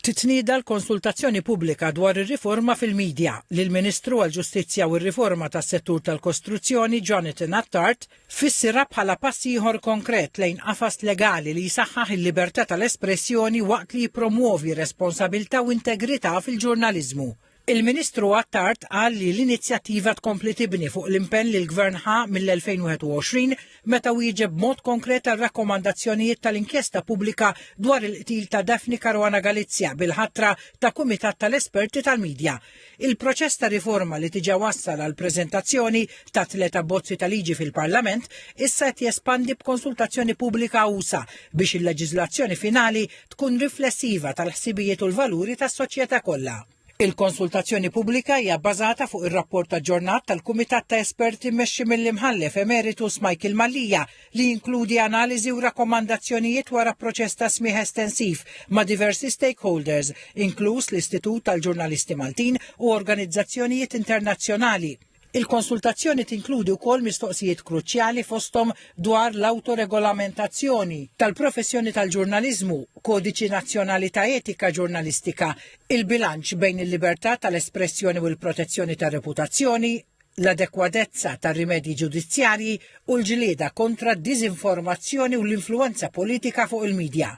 Titnieda l-konsultazzjoni pubblika dwar ir-riforma fil-medja li l-Ministru għall-Ġustizzja u r-Riforma tas-settur tal-Kostruzzjoni Jonathan Attard fissira bħala pass ieħor konkret lejn qafas legali li jsaħħaħ il-libertà tal-espressjoni waqt li jippromuovi responsabilità u integrità fil-ġurnaliżmu. Il-Ministru Attard qal li l-inizjattiva tkompli tibni fuq l-impenn li l-Gvern ħa mill-2021 meta wieġeb mod konkret għal rakkomandazzjonijiet tal-inkjesta pubblika dwar il-qtil ta' Daphne Caruana Galizia bil-ħatra ta' Kumitat tal-Esperti tal-Midja. Il-proċess ta' riforma li tiġa wassal għal preżentazzjoni ta' 3 abbozzi ta' liġi fil-Parlament issa qed jespandi b'konsultazzjoni pubblika usa biex il-leġiżlazzjoni finali tkun riflessiva tal-ħsibijiet u l-valuri tas-soċjetà kollha. Il-konsultazzjoni pubblika hija bbażata fuq ir-rapport aġġornat tal-Kumitat ta' Esperti mmexxi mill-imħallef Emeritus Michael Mallija li jinkludi analiżi u rakkomandazzjonijiet wara proċess ta' smigħ estensiv ma' diversi stakeholders, inkluż l-Istitut tal-Ġurnalisti Maltin u organizzazzjonijiet internazzjonali. Il-konsultazzjoni tinkludi wkoll mistoqsijiet kruċjali fosthom dwar l-autoregolamentazzjoni tal-professjoni tal-ġurnaliżmu, kodiċi nazzjonali ta' etika ġurnalistika, il-bilanċ bejn il-libertà tal-espressjoni u l-protezzjoni tar-reputazzjoni, l-adekwadezza tar-rimedji ġudizzjarji u l-ġlieda kontra d-diżinformazzjoni u l-influenza politika fuq il-medja.